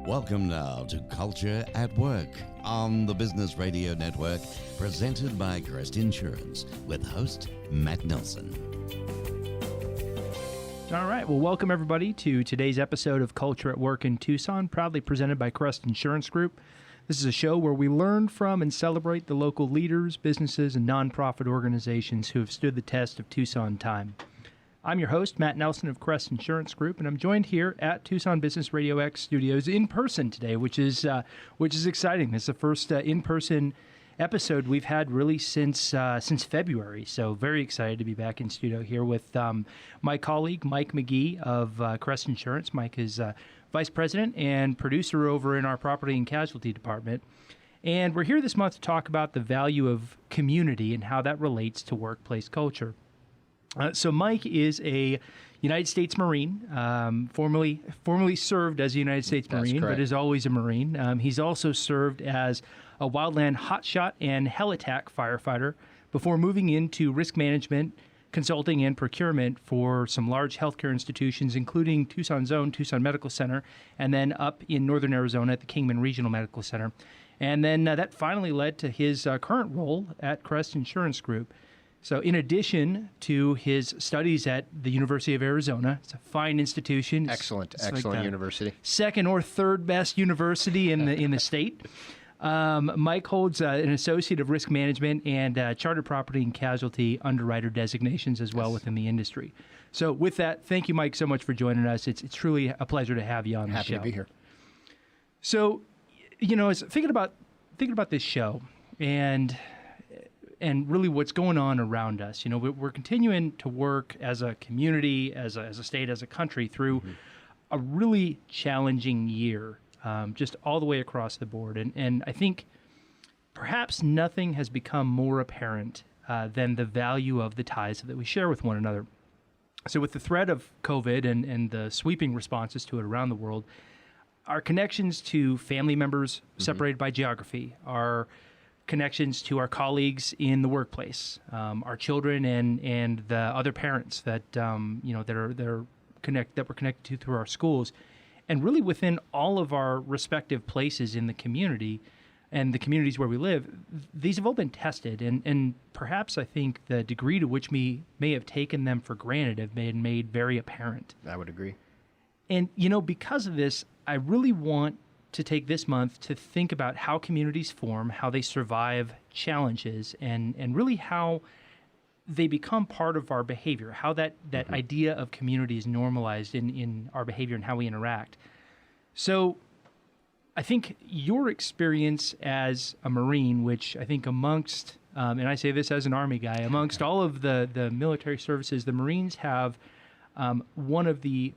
Welcome now to Culture at Work on the Business Radio Network, presented by Crest Insurance, with host Matt Nelson. All right, well, welcome everybody to today's episode of Culture at Work in Tucson, proudly presented by Crest Insurance Group. This is a show where we learn from and celebrate the local leaders, businesses, and nonprofit organizations who have stood the test of Tucson time. I'm your host, Matt Nelson of Crest Insurance Group, and I'm joined here at Tucson Business RadioX studios in person today, which is exciting. This is the first in-person episode we've had really since February. So very excited to be back in studio here with my colleague Mike McGee of Crest Insurance. Mike is vice president and producer over in our property and casualty department. And we're here this month to talk about the value of community and how that relates to workplace culture. So Mike is a United States Marine, formerly served as a United States Marine, but is always a Marine. He's also served as a wildland Hotshot and Helitack firefighter before moving into risk management, consulting, and procurement for some large healthcare institutions, including Tucson's own Tucson Medical Center, and then up in northern Arizona at the Kingman Regional Medical Center. And then that finally led to his current role at Crest Insurance Group. So in addition to his studies at the University of Arizona, it's a fine institution. Excellent like university. Second or third best university in the state. Mike holds an associate of risk management and chartered property and casualty underwriter designations as well within the industry. So with that, thank you, Mike, so much for joining us. It's truly a pleasure to have you on the show. Happy to be here. So, as thinking about this show and really what's going on around us. We're continuing to work as a community, as a state, as a country through a really challenging year, just all the way across the board. And I think perhaps nothing has become more apparent than the value of the ties that we share with one another. So with the threat of COVID and the sweeping responses to it around the world, our connections to family members separated by geography, our connections to our colleagues in the workplace, our children, and the other parents that we're connected to through our schools, and really within all of our respective places in the community and the communities where we live, these have all been tested, and perhaps I think the degree to which we may have taken them for granted have been made very apparent. I would agree. And because of this, I really want to take this month to think about how communities form, how they survive challenges, and really how they become part of our behavior, how that idea of community is normalized in our behavior and how we interact. So I think your experience as a Marine, which I think amongst, and I say this as an Army guy, amongst all of the military services, the Marines have one of the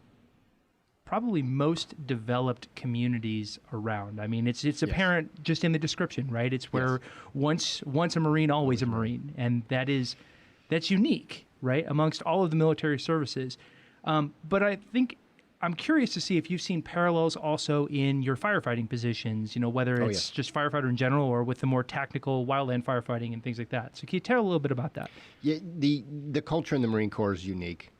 probably most developed communities around. I mean, it's apparent just in the description, right? It's where once a Marine, always a Marine, and that's unique, right, amongst all of the military services. But I think I'm curious to see if you've seen parallels also in your firefighting positions. Whether it's just firefighter in general or with the more tactical wildland firefighting and things like that. So can you tell a little bit about that? Yeah, the culture in the Marine Corps is unique.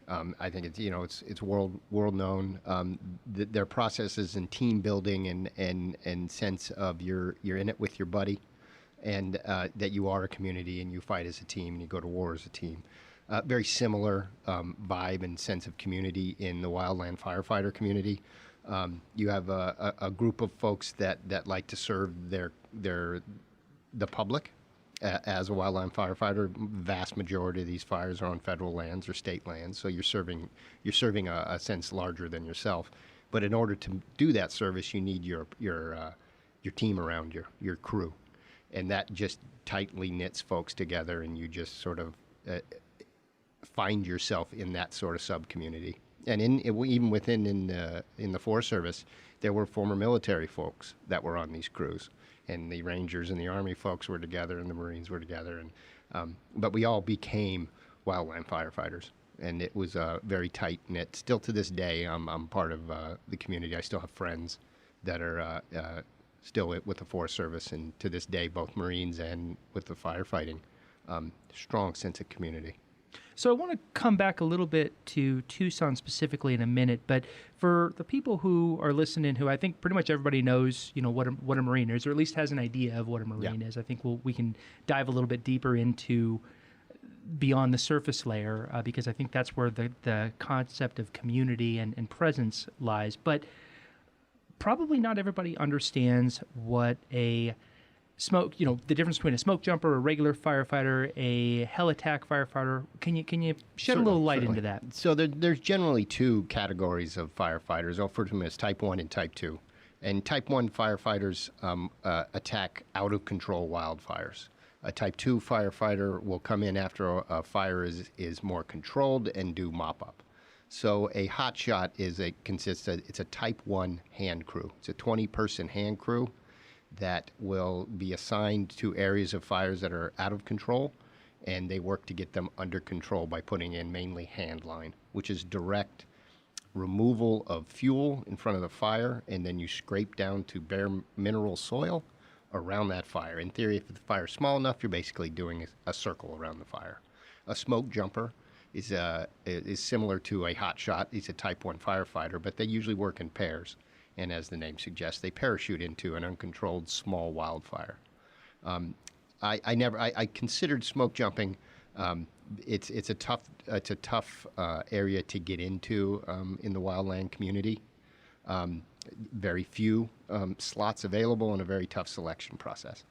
I think it's world known. Their processes and team building and sense of you're in it with your buddy, and that you are a community and you fight as a team and you go to war as a team. Very similar vibe and sense of community in the wildland firefighter community. You have a group of folks that like to serve the public. As a wildland firefighter, vast majority of these fires are on federal lands or state lands, so you're serving a sense larger than yourself. But in order to do that service, you need your team around your crew, and that just tightly knits folks together, and you just sort of find yourself in that sort of sub community. And even within the Forest Service, there were former military folks that were on these crews. And the Rangers and the Army folks were together, and the Marines were together, and but we all became wildland firefighters, and it was very tight knit. Still to this day, I'm part of the community. I still have friends that are still with the Forest Service, and to this day, both Marines and with the firefighting, strong sense of community. So I want to come back a little bit to Tucson specifically in a minute, but for the people who are listening, who I think pretty much everybody knows, what a Marine is, or at least has an idea of what a Marine is. I think we can dive a little bit deeper into beyond the surface layer because I think that's where the concept of community and presence lies. But probably not everybody understands what a the difference between a smoke jumper, a regular firefighter, a Helitack firefighter. Can you shed a little light into that? So there's generally two categories of firefighters. I'll refer to them as Type 1 and Type 2. And Type 1 firefighters attack out-of-control wildfires. A Type 2 firefighter will come in after a fire is more controlled and do mop-up. So a hotshot it's a Type 1 hand crew. It's a 20-person hand crew that will be assigned to areas of fires that are out of control, and they work to get them under control by putting in mainly hand line, which is direct removal of fuel in front of the fire, and then you scrape down to bare mineral soil around that fire. In theory, if the fire's small enough, you're basically doing a circle around the fire. A smoke jumper is similar to a hotshot. He's a Type 1 firefighter, but they usually work in pairs. And as the name suggests, they parachute into an uncontrolled small wildfire. I considered smoke jumping. It's a tough area to get into in the wildland community. Very few slots available and a very tough selection process.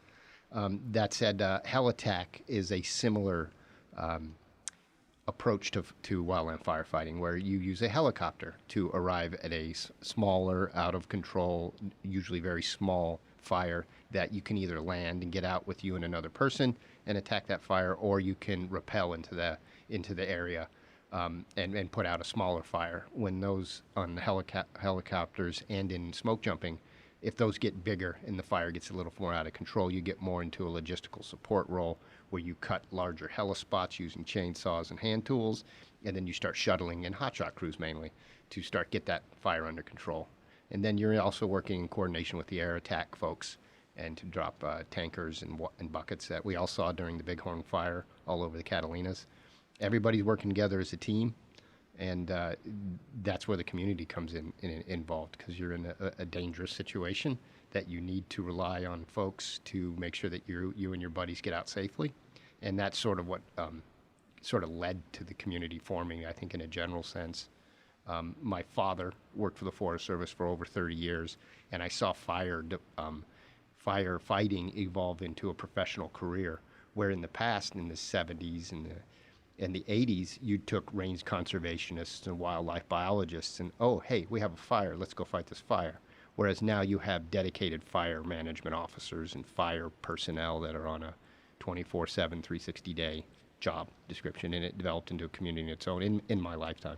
That said, Helitack is a similar approach to wildland firefighting, where you use a helicopter to arrive at a smaller, out of control, usually very small fire that you can either land and get out with you and another person and attack that fire, or you can rappel into the area and put out a smaller fire. When those on the helicopters and in smoke jumping, if those get bigger and the fire gets a little more out of control, you get more into a logistical support role where you cut larger helispots using chainsaws and hand tools, and then you start shuttling in hotshot crews mainly to get that fire under control. And then you're also working in coordination with the air attack folks and to drop tankers and buckets that we all saw during the Bighorn fire all over the Catalinas. Everybody's working together as a team, and that's where the community comes involved, because you're in a dangerous situation that you need to rely on folks to make sure that you and your buddies get out safely. And that's sort of what sort of led to the community forming, I think, in a general sense. My father worked for the Forest Service for over 30 years, and I saw firefighting evolve into a professional career, where in the past, in the 70s and the 80s, you took range conservationists and wildlife biologists and, oh, hey, we have a fire, let's go fight this fire. Whereas now you have dedicated fire management officers and fire personnel that are on a 24/7, 360-day job description, and it developed into a community in its own in my lifetime.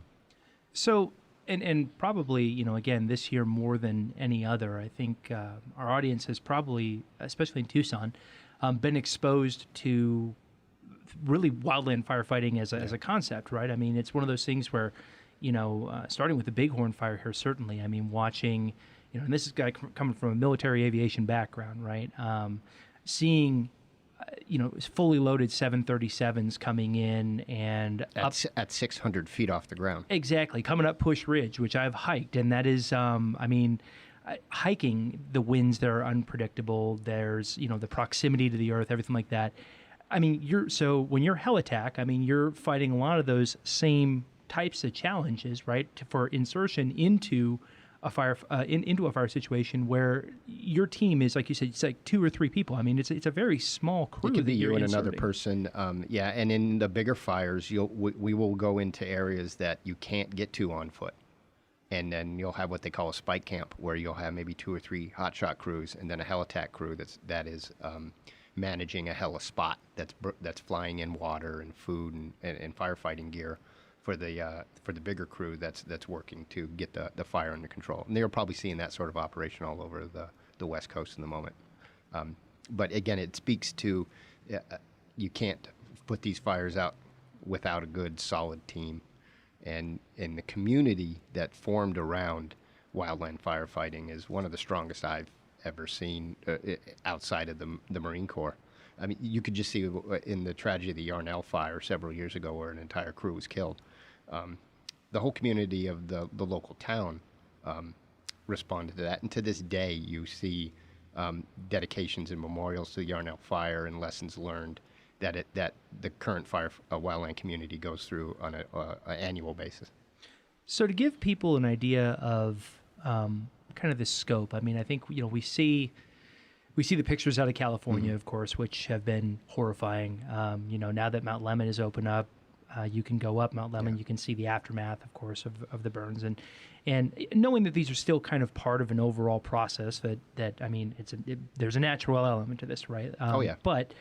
So, and probably, again, this year more than any other, I think our audience has probably, especially in Tucson, been exposed to really wildland firefighting as a concept, right? I mean, it's one of those things where, starting with the Bighorn fire here, certainly, I mean, watching, and this is a guy coming from a military aviation background, right? Seeing, fully loaded 737s coming in and at 600 feet off the ground. Exactly, coming up Push Ridge, which I've hiked, and that is, hiking, the winds there are unpredictable. There's, the proximity to the earth, everything like that. I mean, when you're Helitack, I mean, you're fighting a lot of those same types of challenges, right? For insertion into a fire, into a fire situation where your team is, like you said, it's like 2 or 3 people. I mean, it's a very small crew. It could be you and inserting. Another person. And in the bigger fires, we will go into areas that you can't get to on foot. And then you'll have what they call a spike camp, where you'll have maybe 2 or 3 hotshot crews and then a Helitack crew that is managing a helispot that's flying in water and food and firefighting gear for the bigger crew that's working to get the fire under control. And they're probably seeing that sort of operation all over the West Coast in the moment. But again, it speaks to you can't put these fires out without a good, solid team. And the community that formed around wildland firefighting is one of the strongest I've ever seen outside of the Marine Corps. I mean, you could just see in the tragedy of the Yarnell fire several years ago where an entire crew was killed. The whole community of the local town responded to that. And to this day, you see dedications and memorials to the Yarnell fire and lessons learned that the current wildland community goes through on an annual basis. So to give people an idea of kind of the scope, I mean, I think we see the pictures out of California, of course, which have been horrifying. Now that Mount Lemmon is open up, you can go up Mount Lemmon. You can see the aftermath, of course, of the burns, and knowing that these are still kind of part of an overall process. That I mean, there's a natural element to this, right? But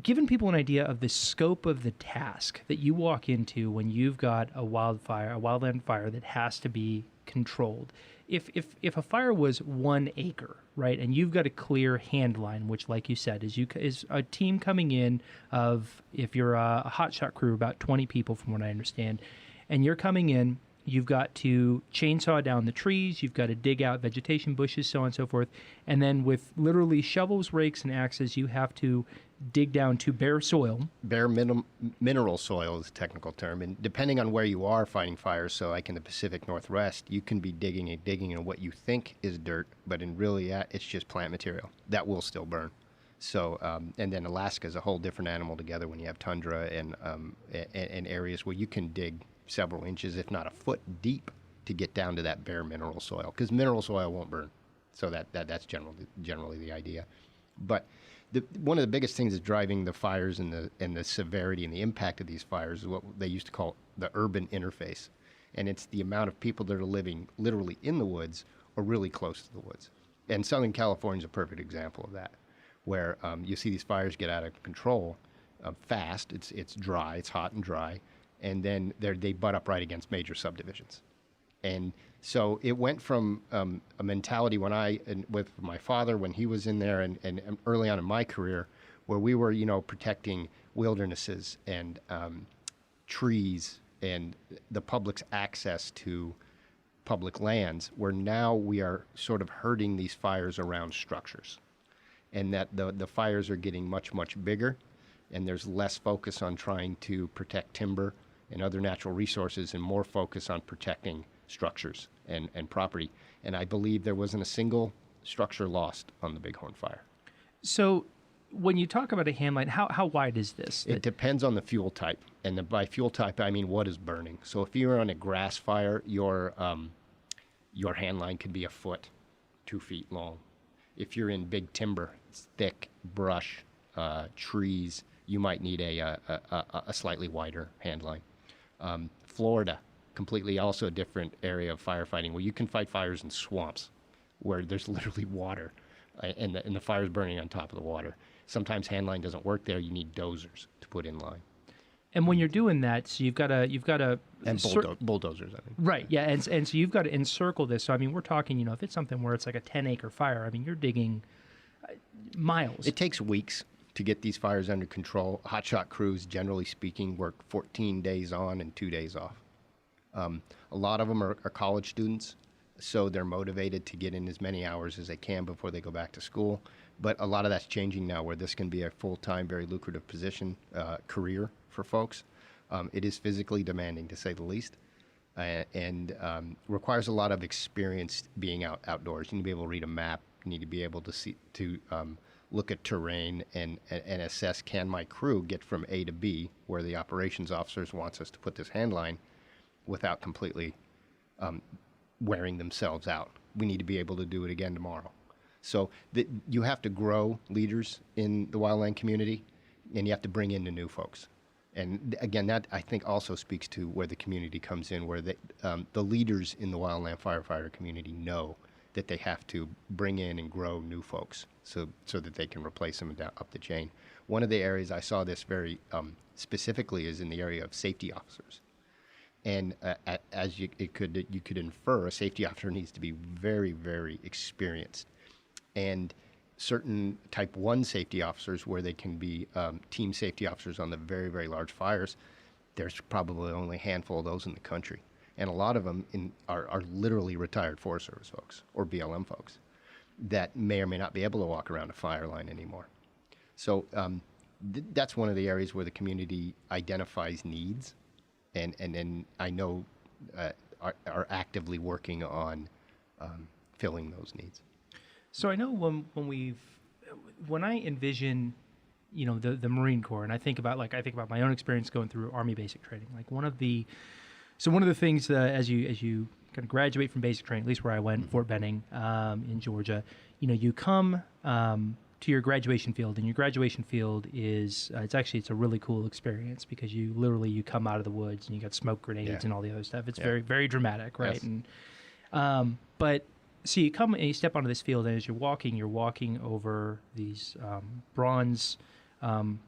giving people an idea of the scope of the task that you walk into when you've got a wildland fire that has to be controlled. If a fire was 1 acre, right, and you've got a clear hand line, which, like you said, is a team coming in of, if you're a hotshot crew, about 20 people, from what I understand, and you're coming in, you've got to chainsaw down the trees, you've got to dig out vegetation, bushes, so on and so forth, and then with literally shovels, rakes, and axes, you have to dig down to bare soil. Bare mineral soil is a technical term, and depending on where you are fighting fires, so like in the Pacific Northwest, you can be digging in what you think is dirt, but in really it's just plant material that will still burn. So, and then Alaska is a whole different animal together when you have tundra and areas where you can dig several inches, if not a foot deep, to get down to that bare mineral soil, because mineral soil won't burn. So that's generally the idea. But one of the biggest things that's driving the fires and the severity and the impact of these fires is what they used to call the urban interface. And it's the amount of people that are living literally in the woods or really close to the woods. And Southern California is a perfect example of that, where you see these fires get out of control fast. It's dry, it's hot and dry, and then they butt up right against major subdivisions. And so it went from a mentality with my father when he was in there and early on in my career, where we were, protecting wildernesses and trees and the public's access to public lands, where now we are sort of herding these fires around structures. And that the fires are getting much, much bigger, and there's less focus on trying to protect timber and other natural resources and more focus on protecting structures and property. And I believe there wasn't a single structure lost on the Bighorn fire. So when you talk about a hand line, how wide is this? It depends on the fuel type. And by fuel type, I mean what is burning. So if you're on a grass fire, your hand line could be a foot, 2 feet long. If you're in big timber, it's thick brush, trees, you might need a slightly wider hand line. Florida, completely also a different area of firefighting, where you can fight fires in swamps where there's literally water and the fire's burning on top of the water. Sometimes hand line doesn't work there. You need dozers to put in line. And when you're doing that, so you've got to and bulldozers, I mean. Right, yeah, and so you've got to encircle this. So I mean, we're talking, if it's something where it's like a 10-acre fire, I mean, you're digging miles. It takes weeks to get these fires under control. Hotshot crews, generally speaking, work 14 days on and 2 days off. A lot of them are college students, so they're motivated to get in as many hours as they can before they go back to school. But a lot of that's changing now, where this can be a full-time, very lucrative position, career for folks. It is physically demanding, to say the least, and requires a lot of experience being outdoors. You need to be able to read a map. You need to be able to look at terrain and assess, can my crew get from A to B, where the operations officers wants us to put this hand line, without completely wearing themselves out. We need to be able to do it again tomorrow. So you have to grow leaders in the wildland community, and you have to bring in the new folks. And again, that I think also speaks to where the community comes in, where the leaders in the wildland firefighter community know that they have to bring in and grow new folks so that they can replace them up the chain. One of the areas I saw this very specifically is in the area of safety officers. And as you could infer, a safety officer needs to be very, very experienced. And certain type 1 safety officers, where they can be team safety officers on the very, very large fires, there's probably only a handful of those in the country. And a lot of them are literally retired Forest Service folks or BLM folks that may or may not be able to walk around a fire line anymore. So that's one of the areas where the community identifies needs, and then I know are actively working on filling those needs. So I know when I envision, the Marine Corps, and I think about my own experience going through Army basic training. Like one of the things as you kind of graduate from basic training, at least where I went, Fort Benning in Georgia, you come to your graduation field, and your graduation field is it's a really cool experience because you come out of the woods and you got smoke grenades and all the other stuff. It's very, very dramatic, right? Yes. And but so you come and you step onto this field, and as you're walking over these bronze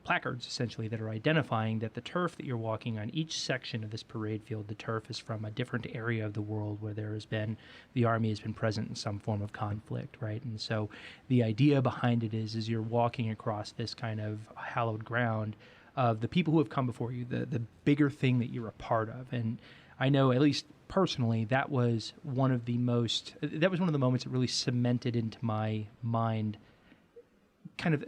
placards, essentially, that are identifying that the turf that you're walking on, each section of this parade field, the turf is from a different area of the world where the Army has been present in some form of conflict, right? And so the idea behind it is you're walking across this kind of hallowed ground of the people who have come before you, the bigger thing that you're a part of. And I know, at least personally, that was one of the moments that really cemented into my mind kind of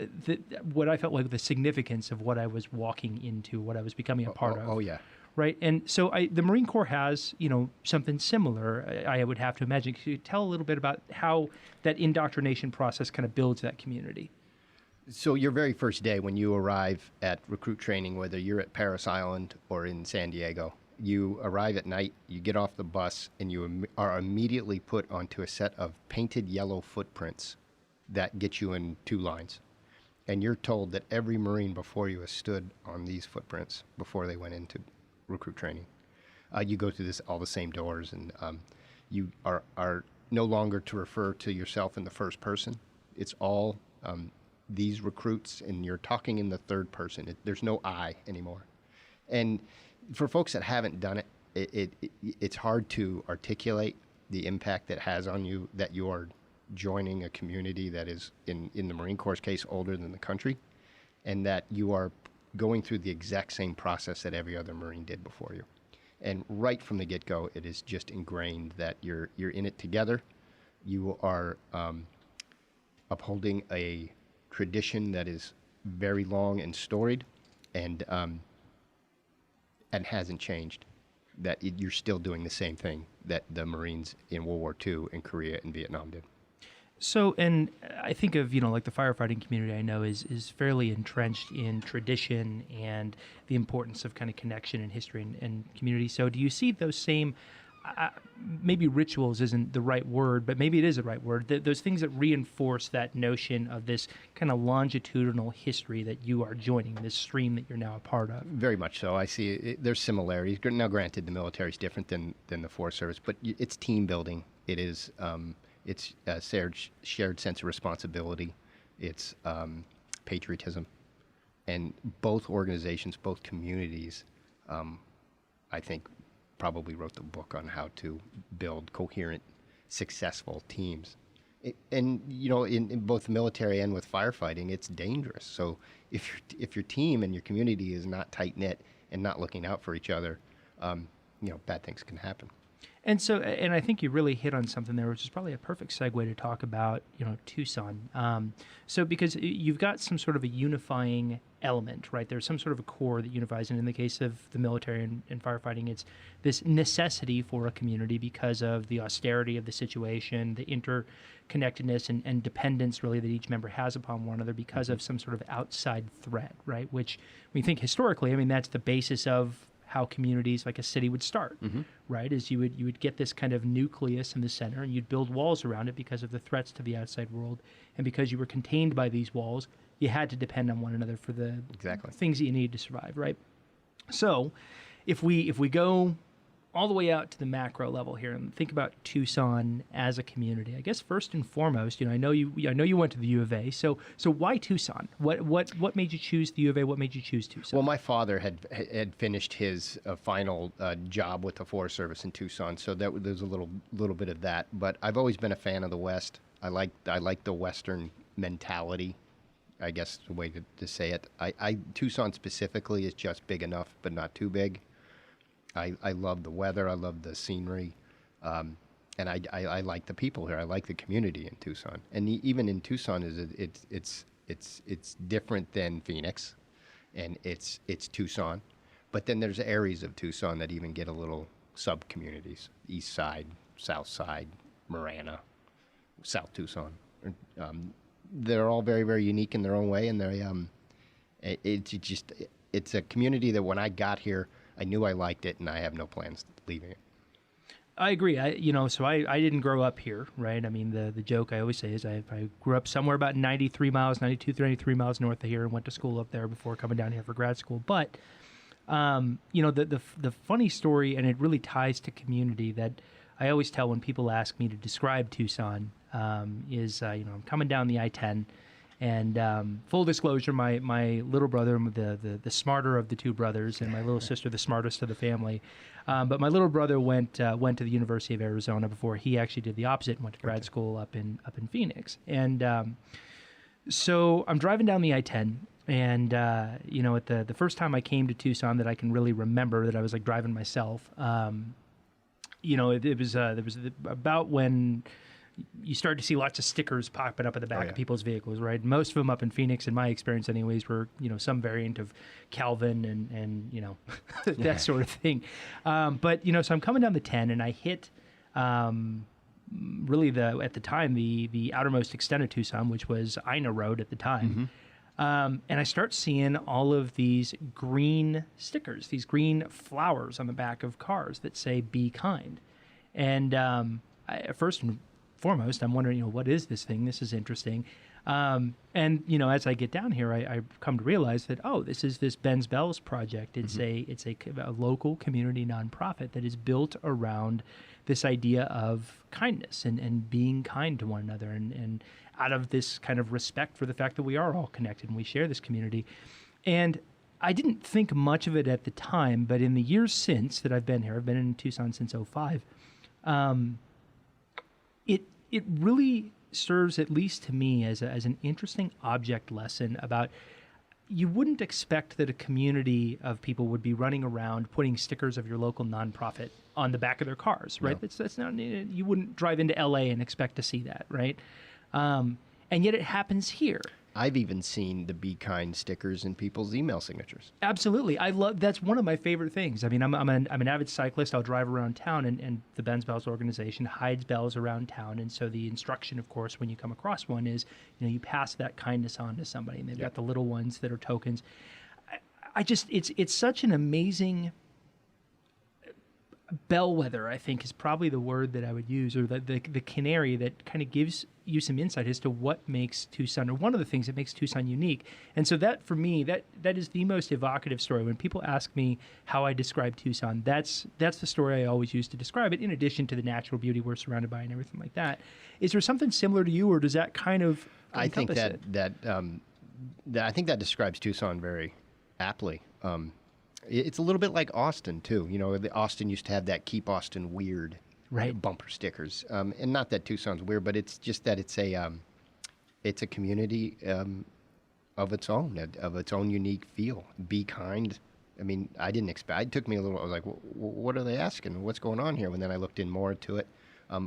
what I felt like the significance of what I was walking into, what I was becoming a part of. Oh, yeah. Right. And so the Marine Corps has, something similar, I would have to imagine. Could you tell a little bit about how that indoctrination process kind of builds that community? So your very first day when you arrive at recruit training, whether you're at Paris Island or in San Diego, you arrive at night, you get off the bus, and you are immediately put onto a set of painted yellow footprints that get you in two lines. And you're told that every Marine before you has stood on these footprints before they went into recruit training. You go through all the same doors, and you are no longer to refer to yourself in the first person. It's all these recruits, and you're talking in the third person. There's no I anymore. And for folks that haven't done it, it's hard to articulate the impact that has on you, that you are joining a community that is, in the Marine Corps' case, older than the country, and that you are going through the exact same process that every other Marine did before you. And right from the get-go, it is just ingrained that you're in it together. You are upholding a tradition that is very long and storied, and hasn't changed. That you're still doing the same thing that the Marines in World War II, in Korea, and Vietnam did. So, and I think of, like the firefighting community I know is fairly entrenched in tradition and the importance of kind of connection and history and community. So do you see those same, maybe rituals isn't the right word, but maybe it is the right word, those things that reinforce that notion of this kind of longitudinal history that you are joining, this stream that you're now a part of? Very much so. I see there's similarities. Now, granted, the military is different than the Forest Service, but it's team building. It is... It's a shared sense of responsibility. It's patriotism. And both organizations, both communities, I think, probably wrote the book on how to build coherent, successful teams. In both the military and with firefighting, it's dangerous. So if your team and your community is not tight-knit and not looking out for each other, bad things can happen. And so, and I think you really hit on something there, which is probably a perfect segue to talk about, Tucson. So because you've got some sort of a unifying element, right? There's some sort of a core that unifies. And in the case of the military and firefighting, it's this necessity for a community because of the austerity of the situation, the interconnectedness and dependence really that each member has upon one another because of some sort of outside threat, right? Which when you think historically, that's the basis of how communities like a city would start, right? Is you would get this kind of nucleus in the center, and you'd build walls around it because of the threats to the outside world, and because you were contained by these walls, you had to depend on one another for the things that you needed to survive, right? So, if we go all the way out to the macro level here and think about Tucson as a community, I guess first and foremost, I know you went to the U of A. So why Tucson? What made you choose the U of A? What made you choose Tucson? Well, my father had finished his final job with the Forest Service in Tucson, so there's a little bit of that. But I've always been a fan of the West. I like the Western mentality, I guess the way to say it. Tucson specifically is just big enough, but not too big. I love the weather. I love the scenery. And I like the people here. I like the community in Tucson. And even in Tucson, it's it's different than Phoenix, and it's Tucson, but then there's areas of Tucson that even get a little sub communities: East Side, South Side, Marana, South Tucson. They're all very, very unique in their own way, and it's a community that when I got here, I knew I liked it, and I have no plans leaving it. I agree. I didn't grow up here, right? I mean, the joke I always say is I grew up somewhere about 93 miles, 92, 93 miles north of here, and went to school up there before coming down here for grad school. But, the funny story, and it really ties to community, that I always tell when people ask me to describe Tucson, is, I'm coming down the I-10, and full disclosure, my little brother, the smarter of the two brothers, and my little sister, the smartest of the family. But my little brother went to the University of Arizona before he actually did the opposite and went to grad school up in Phoenix. And so I'm driving down the I-10, and at the first time I came to Tucson that I can really remember that I was like driving myself. It was about when you started to see lots of stickers popping up at the back of people's vehicles, right? Most of them up in Phoenix, in my experience anyways, were, some variant of Calvin and that sort of thing. But so I'm coming down the 10 and I hit really at the time, the outermost extent of Tucson, which was Ina Road at the time. Mm-hmm. And I start seeing all of these green stickers, these green flowers on the back of cars that say "Be Kind." And first and foremost, I'm wondering, what is this thing? This is interesting. And as I get down here, I come to realize that, this is this Ben's Bells project. It's mm-hmm. a local community nonprofit that is built around this idea of kindness and being kind to one another, and out of this kind of respect for the fact that we are all connected and we share this community. And I didn't think much of it at the time, but in the years since that I've been here, I've been in Tucson since 2005, it really serves, at least to me, as an interesting object lesson about, you wouldn't expect that a community of people would be running around putting stickers of your local nonprofit on the back of their cars, right? No. That's not, you wouldn't drive into LA and expect to see that, right? And yet it happens here. I've even seen the Be Kind stickers in people's email signatures. Absolutely. That's one of my favorite things. I mean, I'm an avid cyclist. I'll drive around town, and the Ben's Bells organization hides bells around town. And so the instruction, of course, when you come across one is, you pass that kindness on to somebody, and they've got the little ones that are tokens. It's such an amazing bellwether, I think, is probably the word that I would use, or the canary that kind of gives you some insight as to what makes Tucson, or one of the things that makes Tucson unique. And so that, for me, that is the most evocative story. When people ask me how I describe Tucson, that's the story I always use to describe it, in addition to the natural beauty we're surrounded by and everything like that. Is there something similar to you, or does that kind of I think that I think that describes Tucson very aptly. It's a little bit like Austin, too. Austin used to have that Keep Austin Weird bumper stickers. And not that Tucson's weird, but it's just that it's a community of its own unique feel. Be kind. I mean, I didn't expect. It took me a little. I was like, what are they asking? What's going on here? And then I looked in more to it.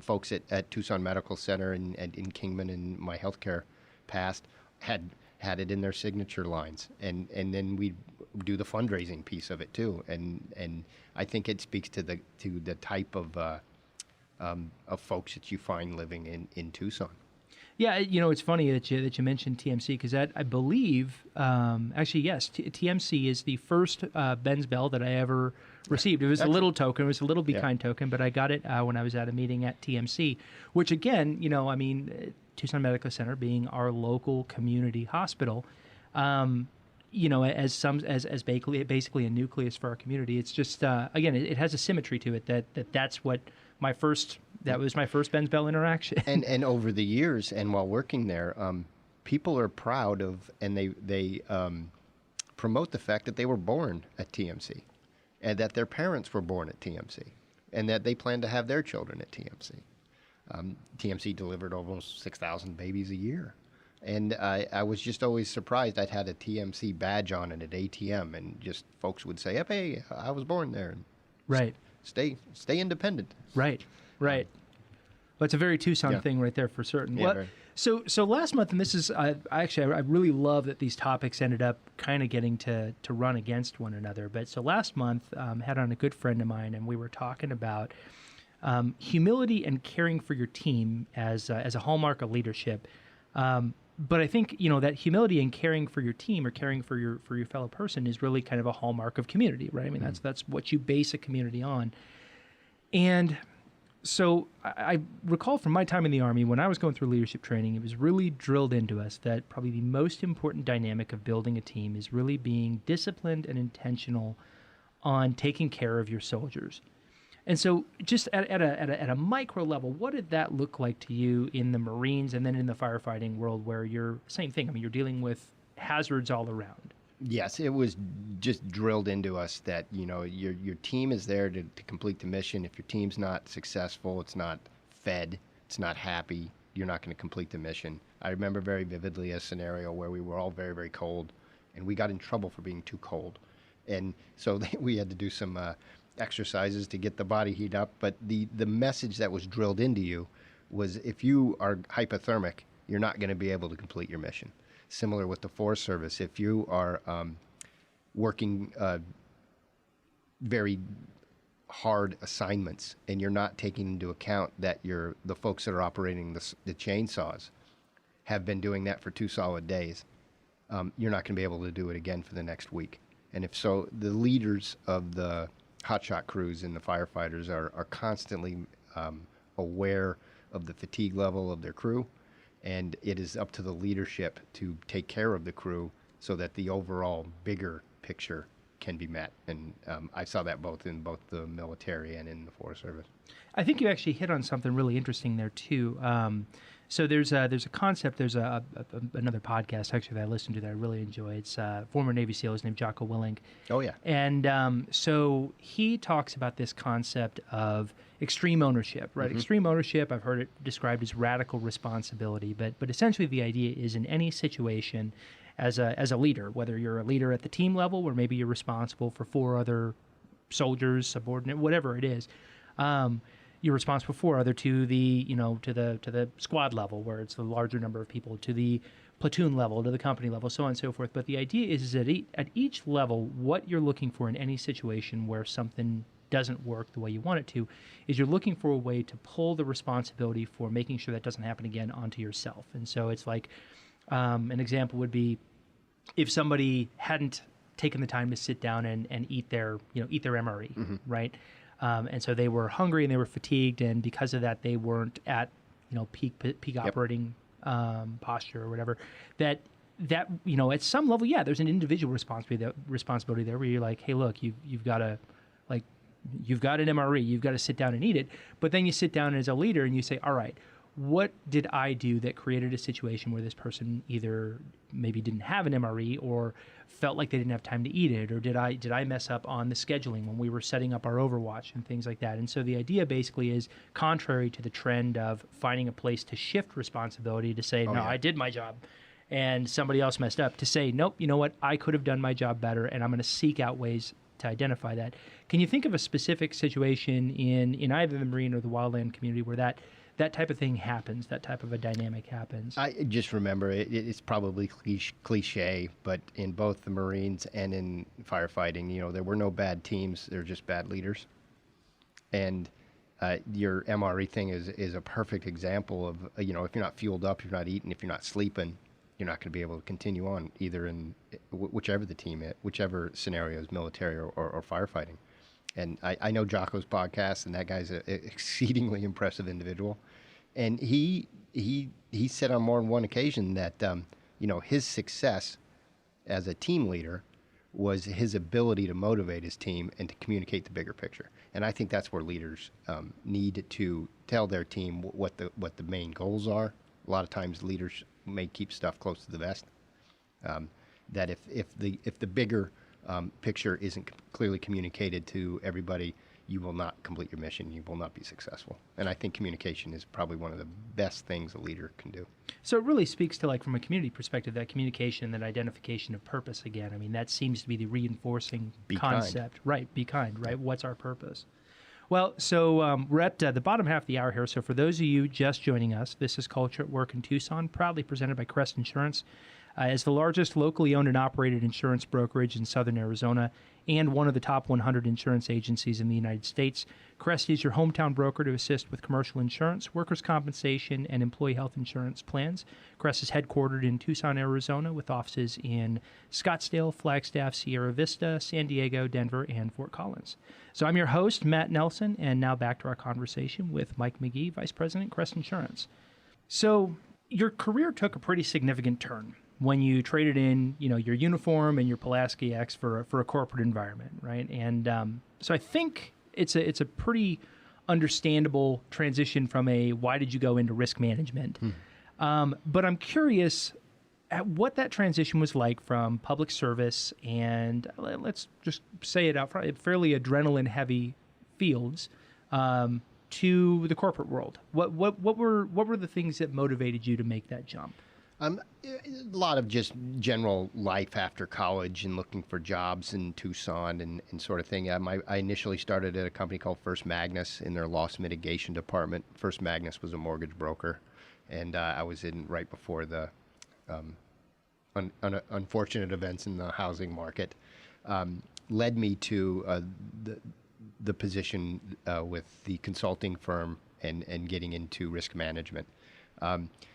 Folks at Tucson Medical Center and in Kingman and my healthcare past had it in their signature lines, and then we do the fundraising piece of it too, and I think it speaks to the type of folks that you find living in Tucson. Yeah, it's funny that you mentioned TMC, because that, I believe, actually, yes, TMC is the first Ben's Bell that I ever received. It was a little token. It was a little Be Kind token, but I got it when I was at a meeting at TMC, which again, Tucson Medical Center being our local community hospital, as basically a nucleus for our community. It's just again, it has a symmetry to it that's what that was my first Ben's Bell interaction. And over the years, and while working there, people are proud of, and they promote the fact that they were born at TMC, and that their parents were born at TMC, and that they plan to have their children at TMC. TMC delivered almost 6,000 babies a year. And I was just always surprised. I'd had a TMC badge on it at ATM, and just folks would say, hey, I was born there. Right. Stay independent. Right. But it's a very Tucson thing right there for certain. Yeah, very. So last month, and this is I really love that these topics ended up kind of getting to run against one another. But so last month, had on a good friend of mine, and we were talking about humility and caring for your team as a hallmark of leadership. But I think that humility and caring for your team or caring for your fellow person is really kind of a hallmark of community, right? I mean, that's what you base a community on. And so I recall from my time in the Army, when I was going through leadership training, it was really drilled into us that probably the most important dynamic of building a team is really being disciplined and intentional on taking care of your soldiers. And so just at a micro level, what did that look like to you in the Marines and then in the firefighting world where you're, same thing, I mean, you're dealing with hazards all around? Yes, it was just drilled into us that, your team is there to complete the mission. If your team's not successful, it's not fed, it's not happy, you're not going to complete the mission. I remember very vividly a scenario where we were all very, very cold, and we got in trouble for being too cold. And so we had to do some exercises to get the body heat up. But the message that was drilled into you was if you are hypothermic, you're not going to be able to complete your mission. Similar with the Forest Service, if you are working very hard assignments and you're not taking into account that the folks that are operating the chainsaws have been doing that for 2 solid days, you're not going to be able to do it again for the next week. And if so, the leaders of the hotshot crews and the firefighters are constantly aware of the fatigue level of their crew. And it is up to the leadership to take care of the crew so that the overall bigger picture can be met. And I saw that both in both the military and in the Forest Service. I think you actually hit on something really interesting there too. So there's a concept. There's another podcast actually that I listened to that I really enjoy. It's former Navy SEAL. His name's Jocko Willink. Oh yeah. And so he talks about this concept of extreme ownership, right? Mm-hmm. Extreme ownership. I've heard it described as radical responsibility, but essentially the idea is in any situation, as a leader, whether you're a leader at the team level or maybe you're responsible for 4 other soldiers, subordinate, whatever it is. You're responsible for other to the to the squad level where it's the larger number of people, to the platoon level, to the company level, so on and so forth. But the idea is that at each level, what you're looking for in any situation where something doesn't work the way you want it to, is you're looking for a way to pull the responsibility for making sure that doesn't happen again onto yourself. And so it's like an example would be if somebody hadn't taken the time to sit down and eat their MRE, mm-hmm. right? And so they were hungry and they were fatigued, and because of that, they weren't at peak yep. operating posture or whatever. That at some level, yeah, there's an individual responsibility there where you're like, hey, look, you've got an MRE, you've got to sit down and eat it. But then you sit down as a leader and you say, all right, what did I do that created a situation where this person either maybe didn't have an MRE or felt like they didn't have time to eat it, or did I mess up on the scheduling when we were setting up our Overwatch and things like that? And so the idea basically is contrary to the trend of finding a place to shift responsibility to say, I did my job and somebody else messed up, to say, nope, you know what, I could have done my job better and I'm going to seek out ways to identify that. Can you think of a specific situation in either the Marine or the wildland community where that type of thing happens, that type of a dynamic happens? I just remember, it's probably cliche, but in both the Marines and in firefighting, there were no bad teams, there were just bad leaders. And your MRE thing is a perfect example of, if you're not fueled up, if you're not eating, if you're not sleeping, you're not going to be able to continue on either in whichever the team is, whichever scenario is military or firefighting. And I know Jocko's podcast, and that guy's an exceedingly impressive individual. And he said on more than one occasion that, his success as a team leader was his ability to motivate his team and to communicate the bigger picture. And I think that's where leaders need to tell their team what the main goals are. A lot of times leaders may keep stuff close to the vest. That if the bigger picture isn't clearly communicated to everybody, you will not complete your mission. You will not be successful. And I think communication is probably one of the best things a leader can do. So it really speaks to, from a community perspective, that communication, that identification of purpose again. I mean, that seems to be the reinforcing concept. Kind. Right, be kind, right? What's our purpose? Well, so we're at the bottom half of the hour here. So for those of you just joining us, this is Culture at Work in Tucson, proudly presented by Crest Insurance. As the largest locally owned and operated insurance brokerage in southern Arizona and one of the top 100 insurance agencies in the United States, Crest is your hometown broker to assist with commercial insurance, workers' compensation, and employee health insurance plans. Crest is headquartered in Tucson, Arizona, with offices in Scottsdale, Flagstaff, Sierra Vista, San Diego, Denver, and Fort Collins. So I'm your host, Matt Nelson, and now back to our conversation with Mike McGee, Vice President, Crest Insurance. So your career took a pretty significant turn when you traded in, your uniform and your Pulaski X for a corporate environment, right? And so I think it's a pretty understandable transition from why did you go into risk management? But I'm curious at what that transition was like from public service and let's just say it out front, fairly adrenaline-heavy fields to the corporate world. What were the things that motivated you to make that jump? A lot of just general life after college and looking for jobs in Tucson and sort of thing. I initially started at a company called First Magnus in their loss mitigation department. First Magnus was a mortgage broker, and I was in right before the unfortunate events in the housing market. Led me to the position with the consulting firm and getting into risk management.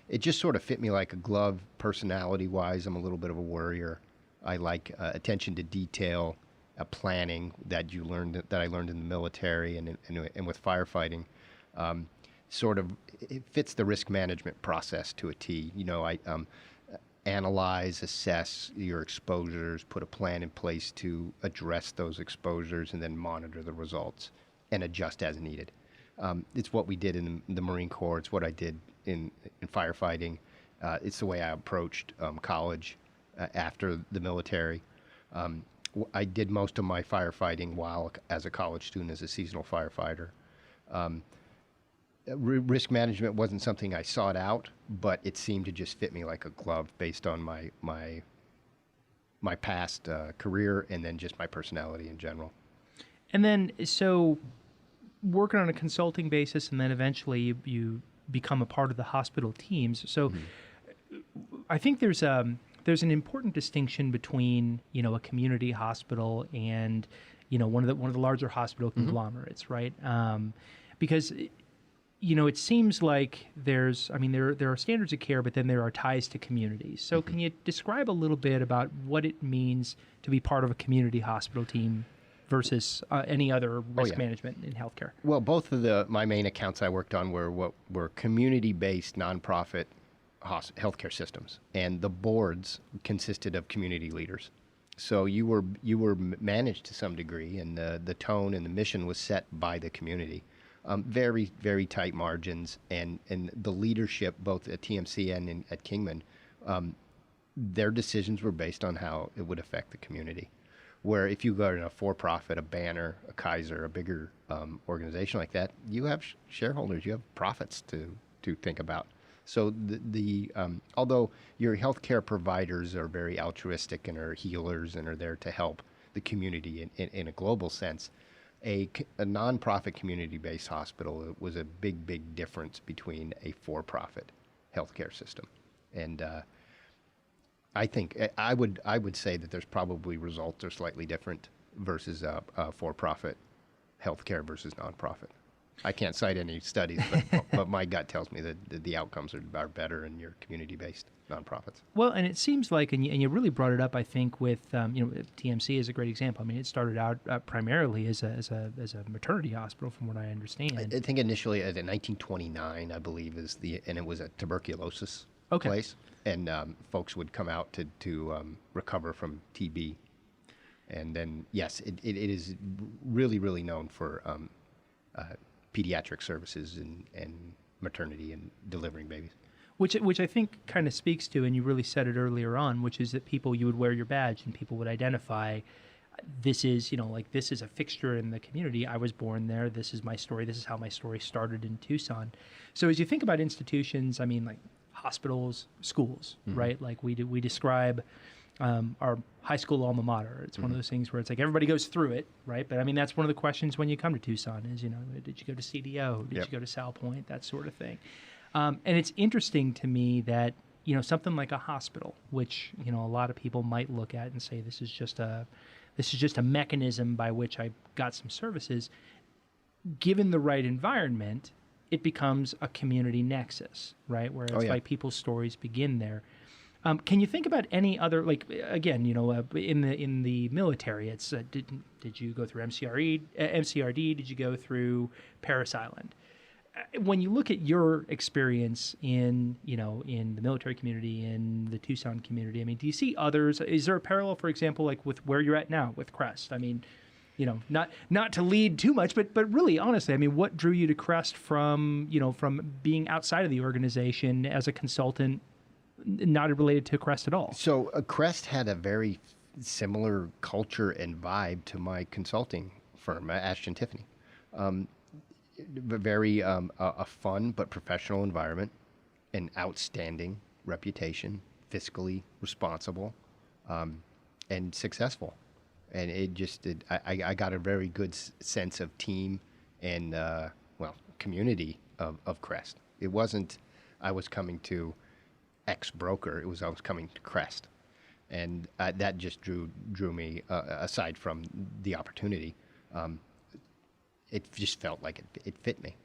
It just sort of fit me like a glove personality-wise. I'm a little bit of a worrier. I like attention to detail, planning that I learned in the military and with firefighting. Sort of, it fits the risk management process to a T. I analyze, assess your exposures, put a plan in place to address those exposures, and then monitor the results and adjust as needed. It's what we did in the Marine Corps. It's what I did in firefighting. It's the way I approached college after the military. I did most of my firefighting while as a college student as a seasonal firefighter. Risk management wasn't something I sought out, but it seemed to just fit me like a glove based on my past career and then just my personality in general. And then, so working on a consulting basis, and then eventually you become a part of the hospital teams. So I think there's an important distinction between, a community hospital and, one of the larger hospital conglomerates, right? Because it seems like there are standards of care, but then there are ties to communities. So can you describe a little bit about what it means to be part of a community hospital team versus any other risk management in healthcare? Well, both of my main accounts I worked on were community-based nonprofit healthcare systems, and the boards consisted of community leaders. So you were managed to some degree, and the tone and the mission was set by the community. Very, very tight margins, and the leadership, both at TMC and at Kingman, their decisions were based on how it would affect the community. Where if you go to a for-profit, a Banner, a Kaiser, a bigger organization like that, you have shareholders, you have profits to think about. So although your healthcare providers are very altruistic and are healers and are there to help the community in a global sense, a nonprofit community-based hospital was a big difference between a for-profit healthcare system. And I think I would say that there's probably results are slightly different versus for-profit healthcare versus nonprofit. I can't cite any studies, but my gut tells me that the outcomes are better in your community-based nonprofits. Well, and it seems like, and you really brought it up, I think, with TMC is a great example. I mean, it started out primarily as a maternity hospital, from what I understand. I think initially, in 1929, I believe, and it was a tuberculosis place, and folks would come out to recover from TB, and then yes, it is really known for pediatric services and maternity and delivering babies. Which I think kind of speaks to, and you really said it earlier on, which is that you would wear your badge and people would identify, this is, this is a fixture in the community. I was born there. This is my story. This is how my story started in Tucson. So as you think about institutions, I mean, like hospitals, schools, right? Like we describe, our high school alma mater. It's one of those things where it's like everybody goes through it, right? But I mean, that's one of the questions when you come to Tucson is, did you go to CDO? Did you go to Sal Point? That sort of thing. And it's interesting to me that, something like a hospital, which, a lot of people might look at and say, this is just a mechanism by which I got some services. Given the right environment, it becomes a community nexus, right? Where it's like people's stories begin there. Can you think about any other, like, again, in the military, it's did you go through MCRD? Did you go through Parris Island? When you look at your experience in the military community, in the Tucson community, I mean, do you see others? Is there a parallel, for example, like with where you're at now with Crest? I mean, not to lead too much, but really, honestly, I mean, what drew you to Crest from being outside of the organization as a consultant, not related to Crest at all? So Crest had a very similar culture and vibe to my consulting firm, Ashton Tiffany. Very a fun but professional environment, an outstanding reputation, fiscally responsible, and successful. And it just I got a very good sense of team and community of Crest. It wasn't I was coming to X broker. It was I was coming to Crest, and that just drew me aside from the opportunity. It just felt like it fit me.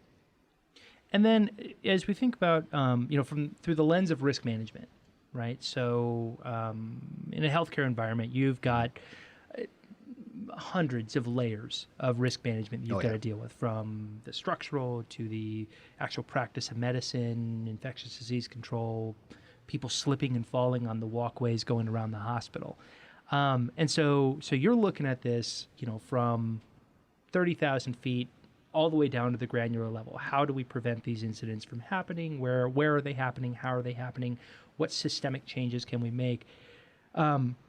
And then as we think about through the lens of risk management, right? So in a healthcare environment, you've got hundreds of layers of risk management you've got to deal with, from the structural to the actual practice of medicine, infectious disease control, people slipping and falling on the walkways going around the hospital. And so you're looking at this, from 30,000 feet all the way down to the granular level. How do we prevent these incidents from happening? Where are they happening? How are they happening? What systemic changes can we make?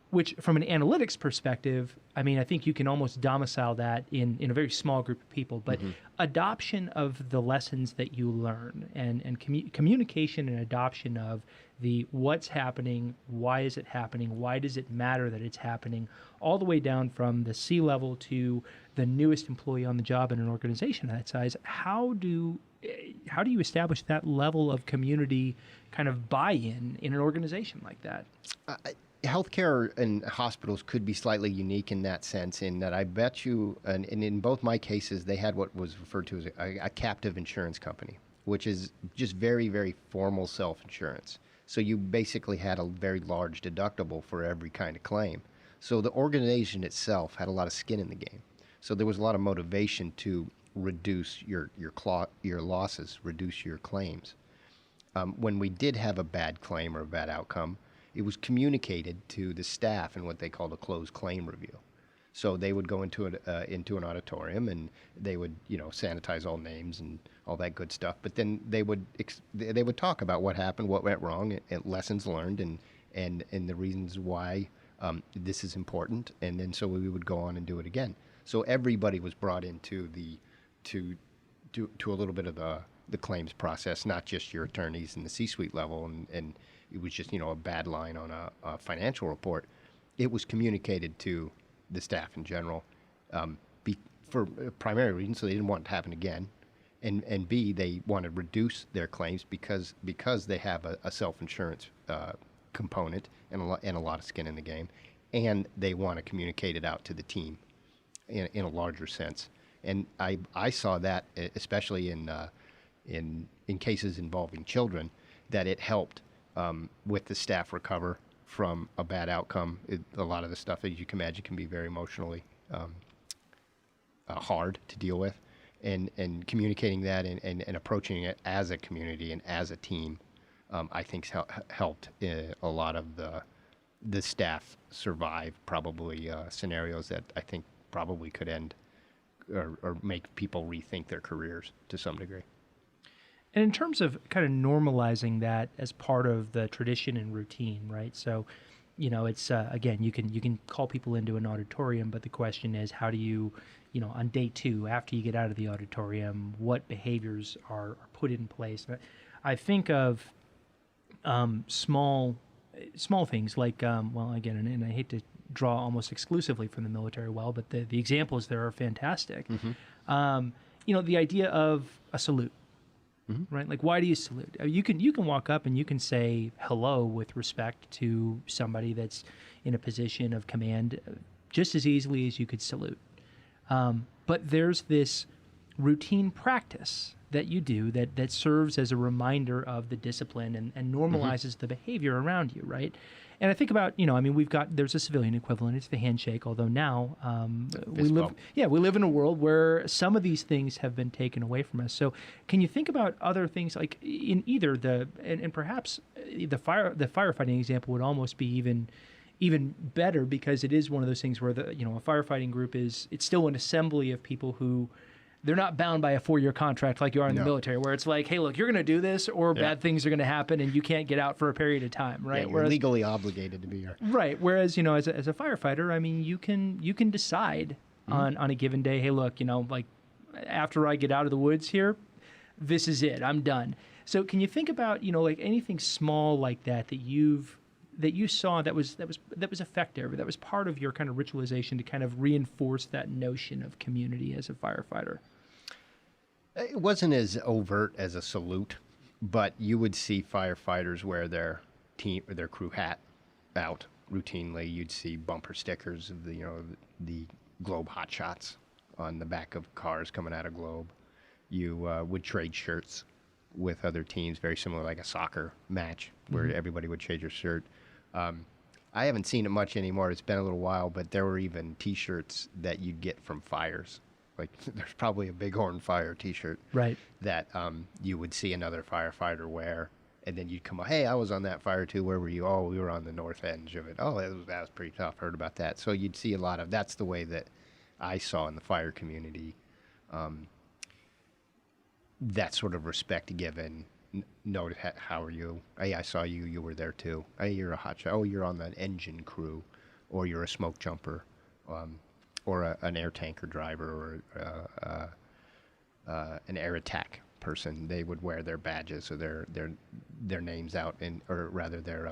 Which, from an analytics perspective, I mean, I think you can almost domicile that in a very small group of people. But adoption of the lessons that you learn and communication and adoption of the what's happening, why is it happening, why does it matter that it's happening, all the way down from the C-level to the newest employee on the job in an organization that size. How do you establish that level of community kind of buy-in in an organization like that? Healthcare and hospitals could be slightly unique in that sense, in that I bet you, and in both my cases, they had what was referred to as a captive insurance company, which is just very, very formal self-insurance. So you basically had a very large deductible for every kind of claim. So the organization itself had a lot of skin in the game. So there was a lot of motivation to reduce your losses, reduce your claims. When we did have a bad claim or a bad outcome, it was communicated to the staff in what they called a closed claim review. So they would go into an auditorium and they would sanitize all names and all that good stuff. But then they would talk about what happened, what went wrong, and lessons learned, and the reasons why this is important. And then so we would go on and do it again. So everybody was brought into to a little bit of the claims process, not just your attorneys and the C-suite level, and it was just a bad line on a financial report. It was communicated to the staff in general, for primary reasons, so they didn't want it to happen again, and B, they want to reduce their claims because they have a self-insurance component and a lot of skin in the game, and they want to communicate it out to the team in a larger sense. And I saw that especially in cases involving children, that it helped with the staff recover from a bad outcome. A lot of the stuff, as you can imagine, can be very emotionally hard to deal with, and communicating that and approaching it as a community and as a team, I think helped a lot of the staff survive probably scenarios that I think probably could end or make people rethink their careers to some degree. And in terms of kind of normalizing that as part of the tradition and routine, right? So, it's again, you can call people into an auditorium, but the question is, how do you, on day 2, after you get out of the auditorium, what behaviors are put in place? I think of small small things like, well, again, and I hate to draw almost exclusively from the military but the examples there are fantastic. The idea of a salute, right? Like, why do you salute? You can walk up and you can say hello with respect to somebody that's in a position of command just as easily as you could salute. But there's this routine practice that you do that serves as a reminder of the discipline and normalizes the behavior around you, right? And I think about, there's a civilian equivalent. It's the handshake, although now we live in a world where some of these things have been taken away from us. So can you think about other things like in either and perhaps the firefighting example would almost be even better, because it is one of those things where a firefighting group it's still an assembly of people who they're not bound by a 4-year contract like you are in the military, where it's like, hey, look, you're going to do this or bad things are going to happen and you can't get out for a period of time, right? Yeah, you're legally obligated to be here. Right. Whereas, as a firefighter, you can decide on a given day, hey, look, like after I get out of the woods here, this is it. I'm done. So can you think about, like anything small like that you saw that was effective, that was part of your kind of ritualization to kind of reinforce that notion of community as a firefighter? It wasn't as overt as a salute, but you would see firefighters wear their team or their crew hat out routinely. You'd see bumper stickers of the Globe Hotshots on the back of cars coming out of Globe. You would trade shirts with other teams, very similar, like a soccer match where everybody would trade your shirt. I haven't seen it much anymore. It's been a little while, but there were even T-shirts that you'd get from fires. Like there's probably a Bighorn Fire T-shirt that you would see another firefighter wear, and then you'd come, hey, I was on that fire too. Where were you? Oh, we were on the north edge of it. Oh, that was pretty tough. Heard about that. So you'd see a lot of. That's the way that I saw in the fire community. That sort of respect given. Note, how are you? Hey, I saw you. You were there too. Hey, you're a hotshot. Oh, you're on the engine crew, or you're a smoke jumper, or an air tanker driver, or an air attack person. They would wear their badges or their names out, or rather their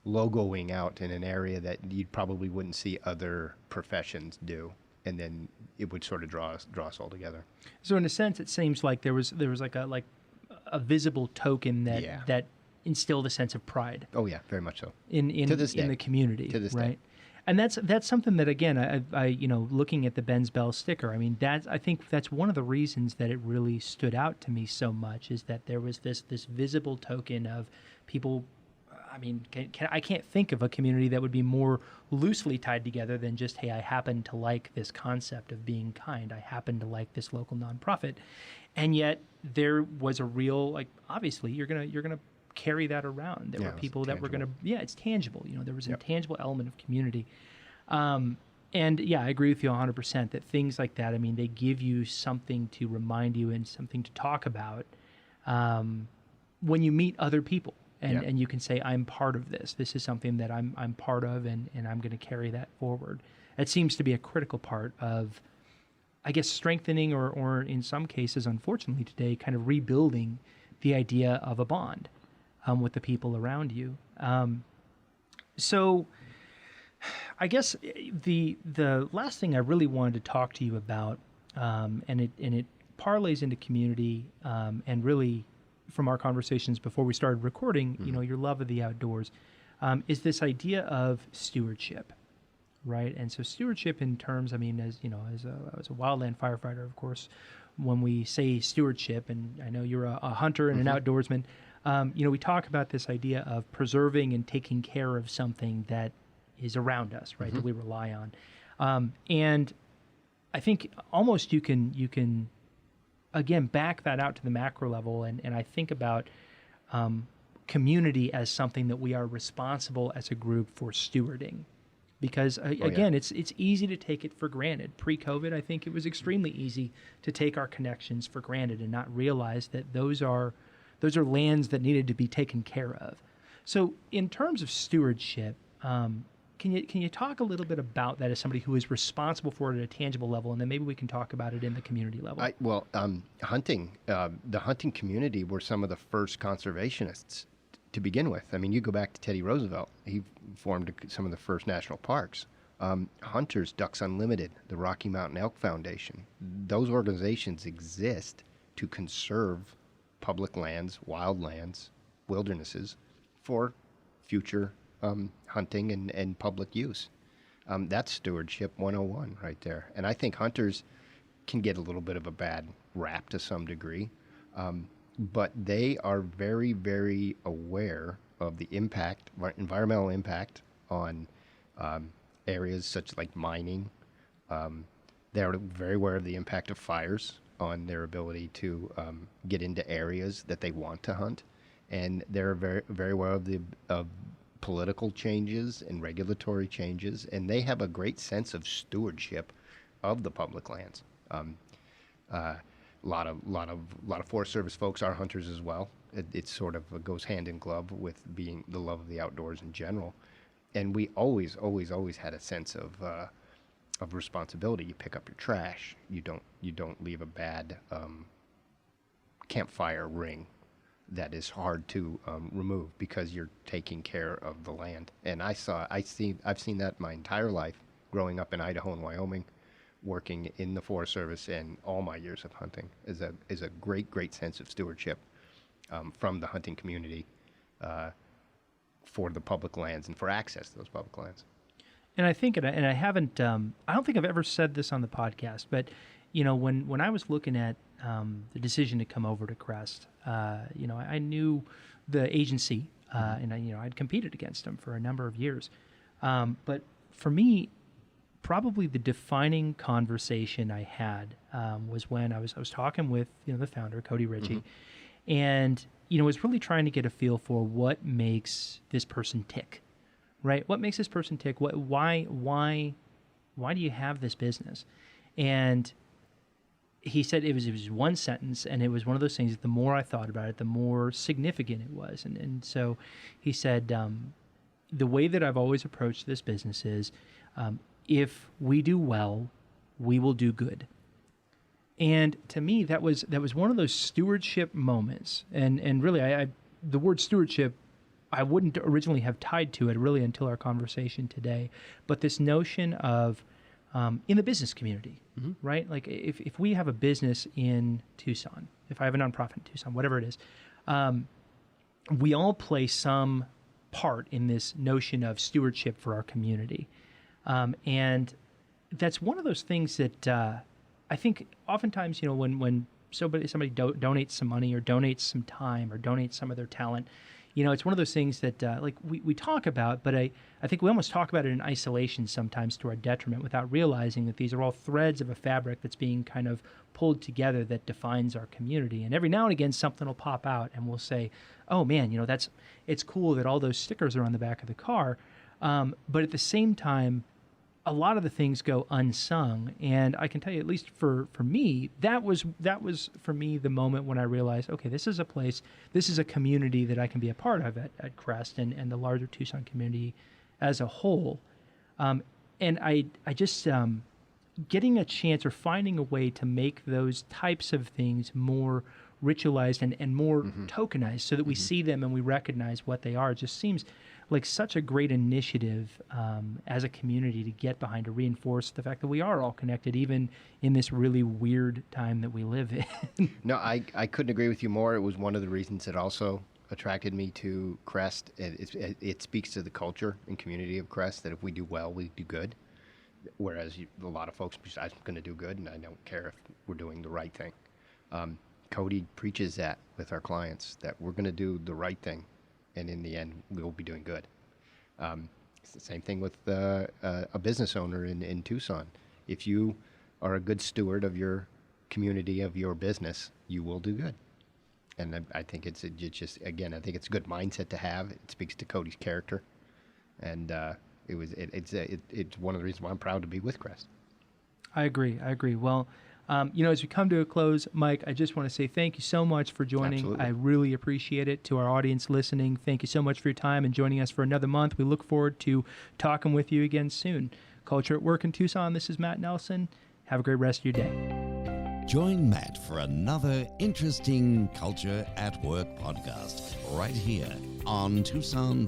logoing out in an area that you probably wouldn't see other professions do. And then it would sort of draw us all together. So in a sense, it seems like there was like a visible token that instilled a sense of pride. Oh yeah, very much so. In the community, to this right? day. And that's something that, again, I looking at the Ben's Bell sticker, I think that's one of the reasons that it really stood out to me so much, is that there was this visible token of people. I can't think of a community that would be more loosely tied together than just, hey, I happen to like this concept of being kind. I happen to like this local nonprofit. And yet there was a real, obviously you're gonna carry that around. There were people that were gonna, it's tangible. There was a tangible element of community. And I agree with you 100% that things like that, they give you something to remind you and something to talk about when you meet other people. And you can say, I'm part of this. This is something that I'm part of, and I'm going to carry that forward. It seems to be a critical part of, I guess, strengthening or in some cases, unfortunately today, kind of rebuilding the idea of a bond with the people around you. So I guess the last thing I really wanted to talk to you about, and it parlays into community and really from our conversations before we started recording, your love of the outdoors, is this idea of stewardship, right? And so stewardship in terms, as a wildland firefighter, of course, when we say stewardship, and I know you're a hunter and an outdoorsman, we talk about this idea of preserving and taking care of something that is around us, right? That we rely on. And I think almost you can again, back that out to the macro level, and I think about community as something that we are responsible as a group for stewarding. Because, it's easy to take it for granted. Pre-COVID, I think it was extremely easy to take our connections for granted and not realize that those are lands that needed to be taken care of. So in terms of stewardship, Can you talk a little bit about that as somebody who is responsible for it at a tangible level, and then maybe we can talk about it in the community level? Hunting, the hunting community were some of the first conservationists to begin with. I mean, you go back to Teddy Roosevelt. He formed some of the first national parks. Hunters, Ducks Unlimited, the Rocky Mountain Elk Foundation. Those organizations exist to conserve public lands, wildlands, wildernesses for future hunting and public use. That's Stewardship 101 right there. And I think hunters can get a little bit of a bad rap to some degree, but they are very, very aware of the impact, environmental impact on areas such like mining. They're very aware of the impact of fires on their ability to get into areas that they want to hunt. And they're very, very aware of political changes and regulatory changes, and they have a great sense of stewardship of the public lands. A lot of Forest Service folks are hunters as well. It sort of goes hand in glove with being the love of the outdoors in general, and we always had a sense of responsibility. You pick up your trash. You don't leave a bad campfire ring that is hard to remove because you're taking care of the land. And I've seen that my entire life, growing up in Idaho and Wyoming, working in the Forest Service, and all my years of hunting is a great sense of stewardship from the hunting community for the public lands and for access to those public lands. And I think, and I haven't, I don't think I've ever said this on the podcast, but when I was looking at the decision to come over to Crest, I knew the agency, and I'd competed against them for a number of years. But for me, probably the defining conversation I had was when I was talking with the founder, Cody Ritchie, and was really trying to get a feel for what makes this person tick, right? What makes this person tick? Why do you have this business? And he said it was one sentence, and it was one of those things that the more I thought about it, the more significant it was. And so he said, the way that I've always approached this business is, if we do well, we will do good. And to me, that was one of those stewardship moments. And really, I the word stewardship, I wouldn't originally have tied to it really until our conversation today. But this notion of in the business community, right? Like if we have a business in Tucson, if I have a nonprofit in Tucson, whatever it is, we all play some part in this notion of stewardship for our community. And that's one of those things that I think oftentimes, when somebody donates some money or donates some time or donates some of their talent, it's one of those things that we talk about, but I think we almost talk about it in isolation sometimes to our detriment without realizing that these are all threads of a fabric that's being kind of pulled together that defines our community. And every now and again, something will pop out and we'll say, oh man, it's cool that all those stickers are on the back of the car. But at the same time, a lot of the things go unsung, and I can tell you, at least for me, that was for me the moment when I realized, okay, this is a place, this is a community that I can be a part of at Crest and the larger Tucson community as a whole. And I just getting a chance or finding a way to make those types of things more ritualized and more tokenized so that we see them and we recognize what they are. It just seems like such a great initiative as a community to get behind, to reinforce the fact that we are all connected, even in this really weird time that we live in. No, I couldn't agree with you more. It was one of the reasons that also attracted me to Crest. It speaks to the culture and community of Crest that if we do well, we do good. Whereas a lot of folks, I'm going to do good, and I don't care if we're doing the right thing. Cody preaches that with our clients, that we're going to do the right thing, and in the end, we'll be doing good. It's the same thing with a business owner in Tucson. If you are a good steward of your community, of your business, you will do good. And I think it's just, again, I think it's a good mindset to have. It speaks to Cody's character, and it's one of the reasons why I'm proud to be with Crest. I agree. Well, as we come to a close, Mike, I just want to say thank you so much for joining. Absolutely. I really appreciate it. To our audience listening, thank you so much for your time and joining us for another month. We look forward to talking with you again soon. Culture at Work in Tucson, this is Matt Nelson. Have a great rest of your day. Join Matt for another interesting Culture at Work podcast right here on Tucson